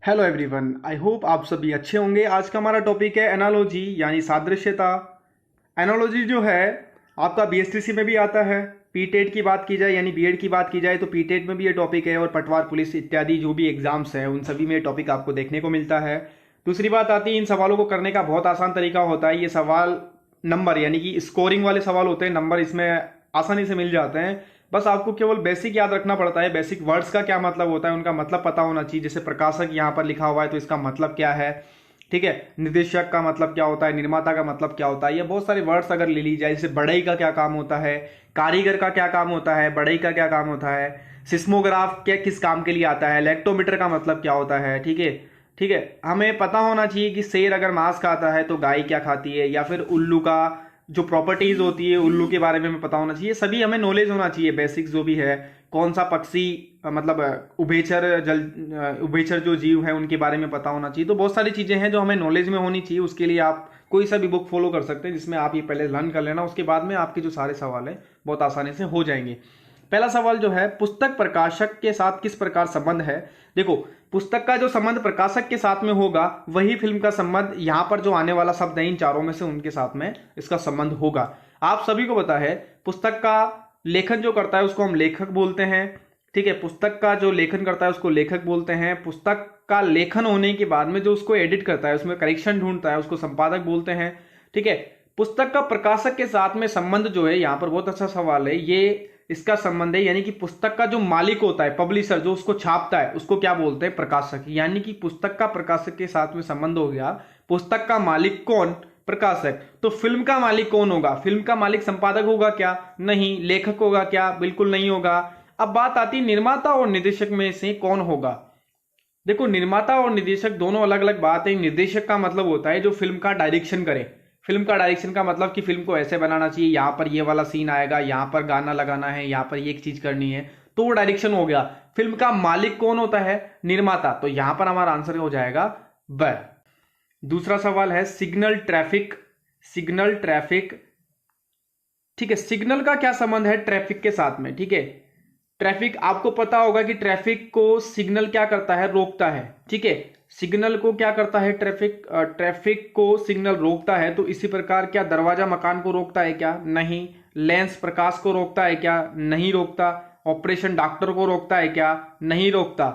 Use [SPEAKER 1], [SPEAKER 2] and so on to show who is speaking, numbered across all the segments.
[SPEAKER 1] Hello everyone, I hope आप सभी अच्छे होंगे। आज का हमारा टॉपिक है एनालॉजी यानी सादृश्यता। एनालॉजी जो है आपका बीएसटीसी में भी आता है। पीटेट की बात की जाए यानी बीएड की बात की जाए तो पीटेट में भी ये टॉपिक है, और पटवार पुलिस इत्यादि जो भी एग्जाम्स हैं उन सभी में ये टॉपिक आपको देखने को मिलता है। दूसरी बात आती है, इन सवालों को करने का बहुत आसान तरीका होता है। ये सवाल नंबर यानी कि स्कोरिंग वाले सवाल होते हैं, नंबर इसमें आसानी से मिल जाते हैं। बस आपको केवल बेसिक याद रखना पड़ता है। बेसिक वर्ड्स का क्या मतलब होता है, उनका मतलब पता होना चाहिए। जैसे प्रकाशक यहाँ पर लिखा हुआ है तो इसका मतलब क्या है, ठीक है। निर्देशक का मतलब क्या होता है, निर्माता का मतलब क्या होता है, ये बहुत सारे वर्ड्स अगर ले ली जाए। जैसे बढ़ई का क्या काम होता है, कारीगर का क्या काम होता है, बढ़ई का क्या काम होता है, सिस्मोग्राफ क्या किस काम के लिए आता है, लैक्टोमीटर का मतलब क्या होता है, ठीक है। ठीक है, हमें पता होना चाहिए कि शेर अगर मांस खाता है तो गाय क्या खाती है, या फिर उल्लू का जो प्रॉपर्टीज होती है उल्लू के बारे में हमें पता होना चाहिए। सभी हमें नॉलेज होना चाहिए, बेसिक्स जो भी है। कौन सा पक्षी मतलब उभयचर जल उभयचर जो जीव है उनके बारे में पता होना चाहिए। तो बहुत सारी चीजें हैं जो हमें नॉलेज में होनी चाहिए। उसके लिए आप कोई सा भी बुक फॉलो कर सकते हैं जिसमें आप ये पहले लर्न कर लेना, उसके बाद में आपके जो सारे सवाल है बहुत आसानी से हो जाएंगे। पहला सवाल जो है, पुस्तक प्रकाशक के साथ किस प्रकार संबंध है। देखो, पुस्तक का जो संबंध प्रकाशक के साथ में होगा वही फिल्म का संबंध, यहां पर जो आने वाला शब्द है इन चारों में से उनके साथ में इसका संबंध होगा। आप सभी को पता है पुस्तक का लेखन जो करता है उसको हम लेखक बोलते हैं, ठीक है। पुस्तक का जो लेखन करता है उसको लेखक बोलते हैं। पुस्तक का लेखन होने के बाद में जो उसको एडिट करता है, उसमें करेक्शन ढूंढता है, उसको संपादक बोलते हैं, ठीक है। पुस्तक का प्रकाशक के साथ में संबंध जो है, यहां पर बहुत अच्छा सवाल है ये, इसका संबंध है यानी कि पुस्तक का जो मालिक होता है, पब्लिशर जो उसको छापता है, उसको क्या बोलते हैं, प्रकाशक। यानी कि पुस्तक का प्रकाशक के साथ में संबंध हो गया। पुस्तक का मालिक कौन, प्रकाशक। तो फिल्म का मालिक कौन होगा, फिल्म का मालिक संपादक होगा क्या, नहीं। लेखक होगा क्या, बिल्कुल नहीं होगा। अब बात आती है निर्माता और निर्देशक में से कौन होगा। देखो, निर्माता और निर्देशक दोनों अलग अलग बात है। निर्देशक का मतलब होता है जो फिल्म का डायरेक्शन करे। फिल्म का डायरेक्शन का मतलब कि फिल्म को ऐसे बनाना चाहिए, यहाँ पर ये वाला सीन आएगा, यहाँ पर गाना लगाना है, यहाँ पर ये एक चीज करनी है, तो वो डायरेक्शन हो गया। फिल्म का मालिक कौन होता है, निर्माता। तो यहां पर हमारा आंसर हो जाएगा ब। दूसरा सवाल है सिग्नल ट्रैफिक। सिग्नल ट्रैफिक, ठीक है। सिग्नल का क्या संबंध है ट्रैफिक के साथ में, ठीक है। ट्रैफिक, आपको पता होगा कि ट्रैफिक को सिग्नल क्या करता है, रोकता है, ठीक है। सिग्नल को क्या करता है, ट्रैफिक ट्रैफिक को सिग्नल रोकता है। तो इसी प्रकार क्या दरवाजा मकान को रोकता है क्या, नहीं। लेंस प्रकाश को रोकता है क्या, नहीं रोकता। ऑपरेशन डॉक्टर को रोकता है क्या, नहीं रोकता।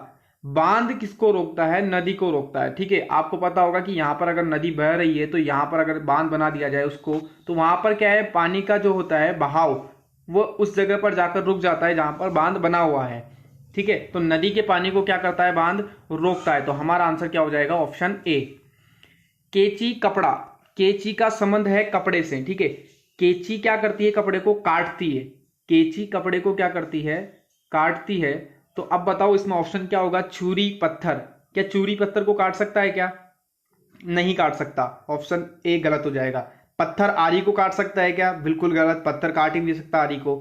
[SPEAKER 1] बांध किसको रोकता है, नदी को रोकता है, ठीक है। आपको पता होगा कि यहां पर अगर नदी बह रही है तो यहां पर अगर बांध बना दिया जाए उसको, तो वहां पर क्या है, पानी का जो होता है बहाव वो उस जगह पर जाकर रुक जाता है जहां पर बांध बना हुआ है, ठीक है। तो नदी के पानी को क्या करता है, बांध रोकता है। तो हमारा आंसर क्या हो जाएगा, ऑप्शन ए। केची कपड़ा, केची का संबंध है कपड़े से, ठीक है। केची क्या करती है, कपड़े को काटती है। केची कपड़े को क्या करती है, काटती है। तो अब बताओ इसमें ऑप्शन क्या होगा, छुरी पत्थर। क्या छुरी पत्थर को काट सकता है क्या, नहीं काट सकता। ऑप्शन ए गलत हो जाएगा। पत्थर आरी को काट सकता है क्या, बिल्कुल गलत, पत्थर काट ही नहीं सकता आरी को।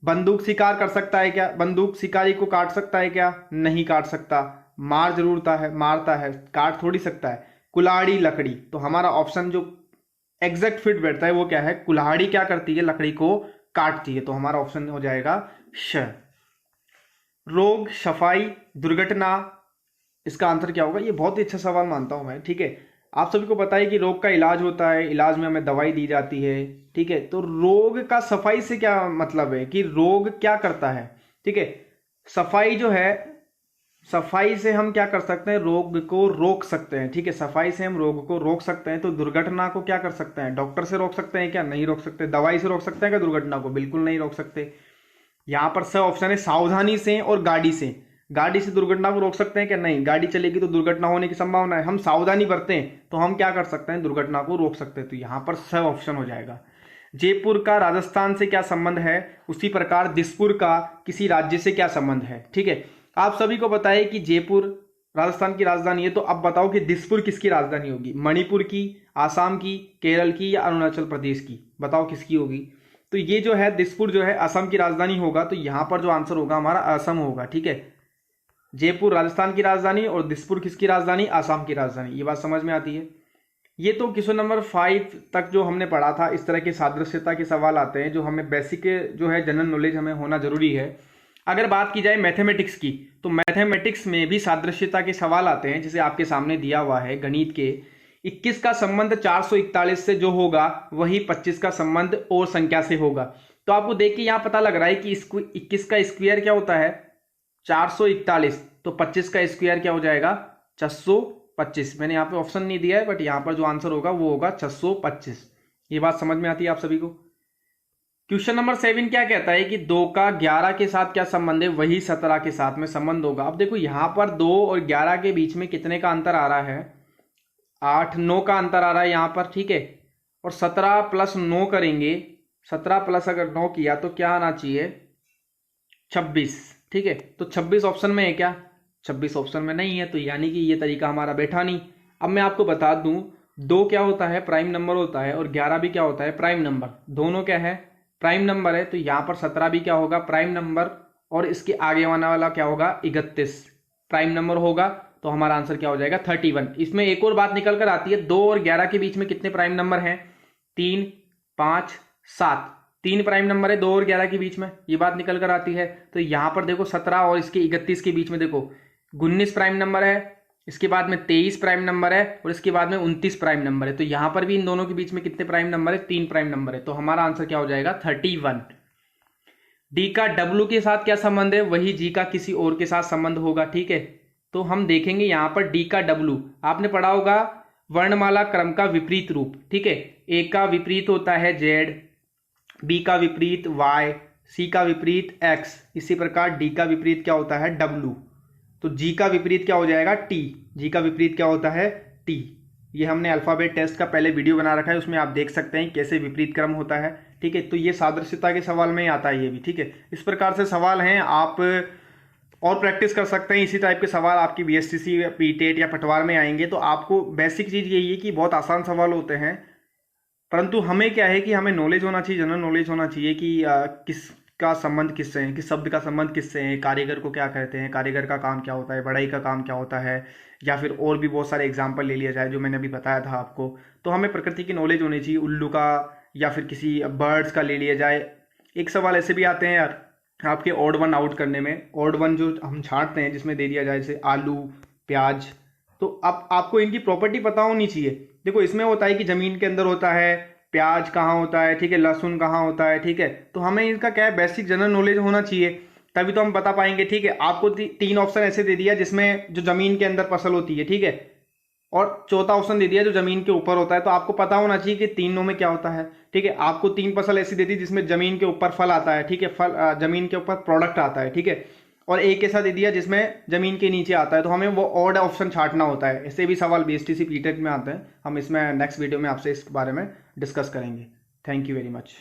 [SPEAKER 1] बंदूक शिकार कर सकता है क्या, बंदूक शिकारी को काट सकता है क्या, नहीं काट सकता। मार जरूरता है, मारता है, काट थोड़ी सकता है। कुल्हाड़ी लकड़ी, तो हमारा ऑप्शन जो एग्जैक्ट फिट बैठता है वो क्या है, कुल्हाड़ी क्या करती है, लकड़ी को काटती है। तो हमारा ऑप्शन हो जाएगा श। रोग, सफाई, दुर्घटना, इसका आंसर क्या होगा। ये बहुत ही अच्छा सवाल मानता हूं मैं, ठीक है। आप सभी को पता है कि रोग का इलाज होता है, इलाज में हमें दवाई दी जाती है, ठीक है। तो रोग का सफाई से क्या मतलब है कि रोग क्या करता है, ठीक है। सफाई जो है, सफाई से हम क्या कर सकते हैं, रोग को रोक सकते हैं, ठीक है। सफाई से हम रोग को रोक सकते हैं। तो दुर्घटना को क्या कर सकते हैं, डॉक्टर से रोक सकते हैं क्या, नहीं रोक सकते। दवाई से रोक सकते हैं क्या दुर्घटना को, बिल्कुल नहीं रोक सकते। यहां पर स ऑप्शन है सावधानी से और गाड़ी से। गाड़ी से दुर्घटना को रोक सकते हैं क्या, नहीं। गाड़ी चलेगी तो दुर्घटना होने की संभावना है, हम सावधानी बरतें तो हम क्या कर सकते हैं, दुर्घटना को रोक सकते हैं। तो यहां पर स ऑप्शन हो जाएगा। जयपुर का राजस्थान से क्या संबंध है, उसी प्रकार दिसपुर का किसी राज्य से क्या संबंध है, ठीक है। आप सभी को पता है कि जयपुर राजस्थान की राजधानी है। तो अब बताओ कि दिसपुर किसकी राजधानी होगी, मणिपुर की, आसाम की, केरल की, या अरुणाचल प्रदेश की, बताओ किसकी होगी। तो ये जो है दिसपुर जो है असम की राजधानी होगा। तो यहां पर जो आंसर होगा हमारा असम होगा, ठीक है। जयपुर राजस्थान की राजधानी और दिसपुर किसकी राजधानी, आसाम की राजधानी। ये बात समझ में आती है। ये तो क्वेश्चन नंबर 5 तक जो हमने पढ़ा था, इस तरह के सादृश्यता के सवाल आते हैं जो हमें बेसिक जो है जनरल नॉलेज हमें होना जरूरी है। अगर बात की जाए मैथमेटिक्स की, तो मैथमेटिक्स में भी सादृश्यता के सवाल आते हैं, जैसे आपके सामने दिया हुआ है गणित के 21 का संबंध 441 से जो होगा वही 25 का संबंध और संख्या से होगा। तो आपको देख के यहां पता लग रहा है कि 21 का स्क्वायर क्या होता है 441, तो 25 का स्क्वायर क्या हो जाएगा 625। मैंने यहाँ पे ऑप्शन नहीं दिया है, बट यहाँ पर जो आंसर होगा वो होगा 625। ये बात समझ में आती है आप सभी को। क्वेश्चन नंबर 7 क्या कहता है कि 2 का 11 के साथ क्या संबंध है, वही 17 के साथ में संबंध होगा। अब देखो यहां पर 2 और 11 के बीच में कितने का अंतर आ रहा है, 8 9 का अंतर आ रहा है यहां पर, ठीक है। और 17 प्लस 9 करेंगे, 17 प्लस अगर 9 किया तो क्या आना चाहिए 26, ठीक है। तो 26 ऑप्शन में है क्या, 26 ऑप्शन में नहीं है, तो यानी कि ये तरीका हमारा बैठा नहीं। अब मैं आपको बता दूं 2 क्या होता है प्राइम नंबर होता है, और 11 भी क्या होता है प्राइम नंबर, दोनों क्या है प्राइम नंबर है। तो यहां पर 17 भी क्या होगा प्राइम नंबर, और इसके आगे आने वाला क्या होगा 31 प्राइम नंबर होगा। तो हमारा आंसर क्या हो जाएगा 31। इसमें एक और बात निकल कर आती है, 2 और 11 के बीच में कितने प्राइम नंबर हैं 3 5 7, 3 प्राइम नंबर है 2 और 11 के बीच में, ये बात निकल कर आती है। तो यहां पर देखो 17 और इसके 31 के बीच में देखो 19 प्राइम नंबर है, इसके बाद में 23 प्राइम नंबर है, और इसके बाद में 29 प्राइम नंबर है। तो यहां पर भी इन दोनों के बीच में कितने प्राइम नंबर है 3 प्राइम नंबर है। तो हमारा आंसर क्या हो जाएगा 31। डी का डब्ल्यू के साथ क्या संबंध है, वही जी का किसी और के साथ संबंध होगा, ठीक है। तो हम देखेंगे यहां पर डी का डब्ल्यू, आपने पढ़ा होगा वर्णमाला क्रम का विपरीत रूप, ठीक है। ए का विपरीत होता है जेड, बी का विपरीत वाई, सी का विपरीत एक्स, इसी प्रकार डी का विपरीत क्या होता है डब्ल्यू। तो जी का विपरीत क्या हो जाएगा टी, जी का विपरीत क्या होता है टी। ये हमने अल्फाबेट टेस्ट का पहले वीडियो बना रखा है, उसमें आप देख सकते हैं कैसे विपरीत क्रम होता है, ठीक है। तो ये सादृश्यता के सवाल में आता है ये भी, ठीक है। इस प्रकार से सवाल हैं, आप और प्रैक्टिस कर सकते हैं। इसी टाइप के सवाल आपकी बीएसटीसी पीटेट या पटवार में आएंगे। तो आपको बेसिक चीज यही है कि बहुत आसान सवाल होते हैं, परंतु हमें क्या है कि हमें नॉलेज होना चाहिए, जनरल नॉलेज होना चाहिए कि किस का संबंध किससे है, किस शब्द का संबंध किससे है, कारीगर को क्या कहते हैं, कारीगर का काम क्या होता है, बढ़ई का काम क्या होता है, या फिर और भी बहुत सारे एग्जाम्पल ले लिया जाए जो मैंने अभी बताया था आपको। तो हमें प्रकृति की नॉलेज होनी चाहिए, उल्लू का या फिर किसी बर्ड्स का ले लिया जाए। एक सवाल ऐसे भी आते हैं यार आपके ऑड वन आउट करने में, ऑड वन जो हम छांटते हैं जिसमें दे दिया जाए जैसे आलू प्याज, तो अब आपको इनकी प्रॉपर्टी पता होनी चाहिए। देखो इसमें होता है कि जमीन के अंदर होता है, प्याज कहाँ होता है, ठीक है, लहसुन कहाँ होता है, ठीक है। तो हमें इनका क्या है बेसिक जनरल नॉलेज होना चाहिए, तभी तो हम बता पाएंगे, ठीक है। आपको 3 ऑप्शन ऐसे दे दिया जिसमें जो जमीन के अंदर फसल होती है, ठीक है, और चौथा ऑप्शन दे दिया जो जमीन के ऊपर होता है। तो आपको पता होना चाहिए कि तीनों में क्या होता है, ठीक है। आपको 3 फसल ऐसी दे दी जिसमें जमीन के ऊपर फल आता है, ठीक है, फल जमीन के ऊपर प्रोडक्ट आता है, ठीक है, और एक ऐसा दे दिया जिसमें जमीन के नीचे आता है। तो हमें वो ऑड ऑप्शन छांटना होता है। ऐसे भी सवाल बीएसटीसी पीटेट में आते हैं, हम इसमें नेक्स्ट वीडियो में आपसे इस बारे में डिस्कस करेंगे। Thank you very much.